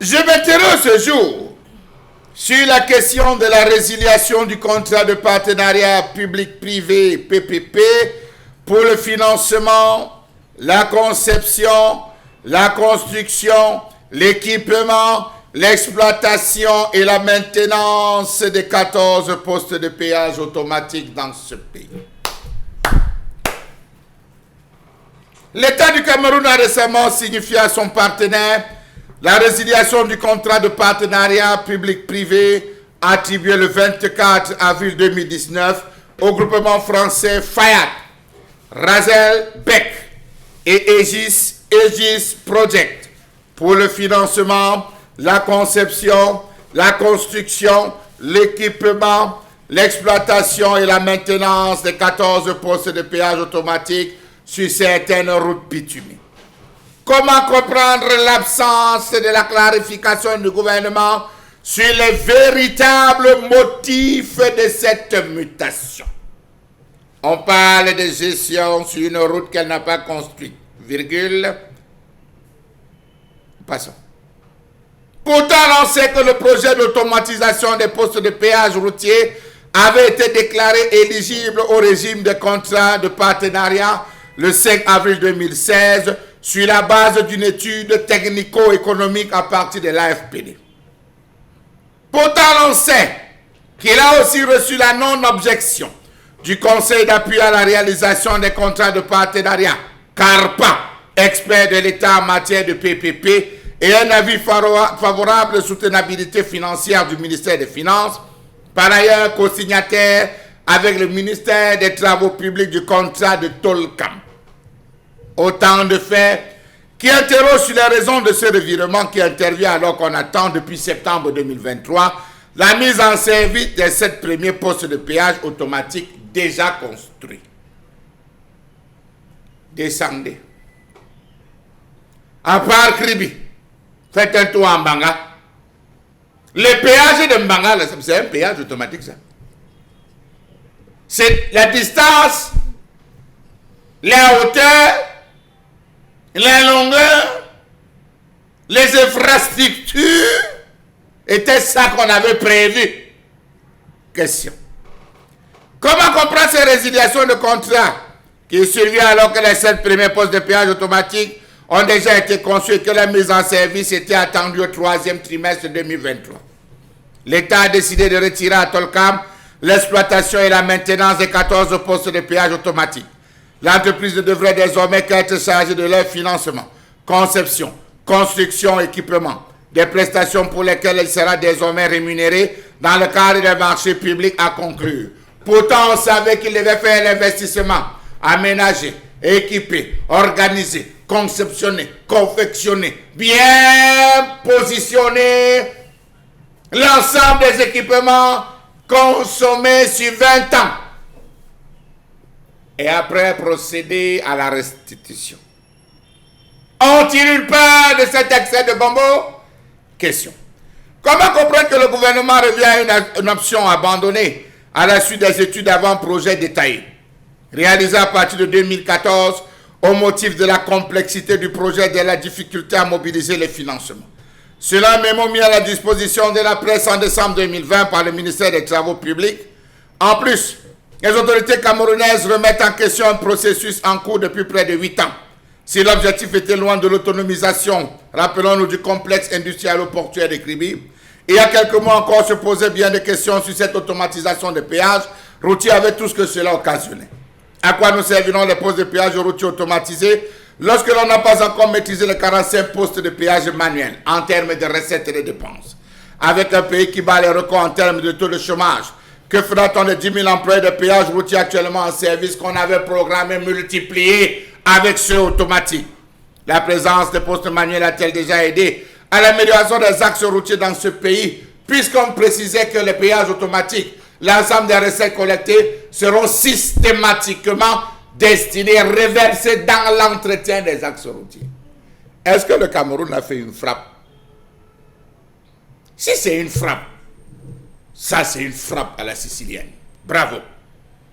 Je m'interroge ce jour sur la question de la résiliation du contrat de partenariat public-privé PPP pour le financement, la conception, la construction, l'équipement, l'exploitation et la maintenance des 14 postes de péage automatique dans ce pays. L'État du Cameroun a récemment signifié à son partenaire la résiliation du contrat de partenariat public-privé attribué le 24 avril 2019 au groupement français FAYAT, Razel Beck et Aegis Project pour le financement, la conception, la construction, l'équipement, l'exploitation et la maintenance des 14 postes de péage automatique sur certaines routes bitumées. Comment comprendre l'absence de la clarification du gouvernement sur les véritables motifs de cette mutation? On parle de gestion sur une route qu'elle n'a pas construite. Virgule. Passons. Pourtant, on sait que le projet d'automatisation des postes de péage routier avait été déclaré éligible au régime de contrat de partenariat le 5 avril 2016 sur la base d'une étude technico-économique à partir de l'AFPD. Pourtant, on sait qu'il a aussi reçu la non-objection du Conseil d'appui à la réalisation des contrats de partenariat, CARPA, expert de l'État en matière de PPP, et un avis favorable de soutenabilité financière du ministère des Finances, par ailleurs co-signataire avec le ministère des Travaux publics du contrat de Tolkam. Autant de faits qui interrogent sur les raisons de ce revirement qui intervient alors qu'on attend depuis septembre 2023 la mise en service des 7 premiers postes de péage automatique déjà construits. Descendez. À part Kribi, faites un tour en Mbanga. Le péage de Mbanga, c'est un péage automatique, ça. C'est la distance, la hauteur, la longueur, les infrastructures, était ça qu'on avait prévu. Question. Comment comprendre ces résiliations de contrat qui survient alors que les 7 premiers postes de péage automatique ont déjà été conçus et que la mise en service était attendue au 3e trimestre 2023? L'État a décidé de retirer à Tolkam l'exploitation et la maintenance des 14 postes de péage automatique. L'entreprise devrait désormais être chargée de leur financement, conception, construction, équipement, des prestations pour lesquelles elle sera désormais rémunérée dans le cadre des marchés publics à conclure. Pourtant, on savait qu'il devait faire l'investissement, aménager, équiper, organiser, conceptionner, confectionner, bien positionner l'ensemble des équipements consommés sur 20 ans. Et après procéder à la restitution. Ont-ils peur de cet excès de gombo? Question. Comment comprendre que le gouvernement revient à une option abandonnée à la suite des études avant-projet détaillées, réalisées à partir de 2014 au motif de la complexité du projet et de la difficulté à mobiliser les financements? Cela mémo mis à la disposition de la presse en décembre 2020 par le ministère des Travaux publics. En plus, les autorités camerounaises remettent en question un processus en cours depuis près de 8 ans. Si l'objectif était loin de l'autonomisation, rappelons-nous du complexe industriel-portuaire de Kribi, il y a quelques mois encore se posaient bien des questions sur cette automatisation des péages routiers avec tout ce que cela occasionnait. À quoi nous serviront les postes de péage routiers automatisés lorsque l'on n'a pas encore maîtrisé les 45 postes de péage manuels en termes de recettes et de dépenses? Avec un pays qui bat les records en termes de taux de chômage, que fera-t-on des 10 000 employés de péage routier actuellement en service qu'on avait programmé multipliés avec ceux automatiques? La présence des postes manuels a-t-elle déjà aidé à l'amélioration des axes routiers dans ce pays, puisqu'on précisait que les péages automatiques, l'ensemble des recettes collectées seront systématiquement destinées, reversées dans l'entretien des axes routiers? Est-ce que le Cameroun a fait une frappe? Si c'est une frappe, ça c'est une frappe à la sicilienne. Bravo.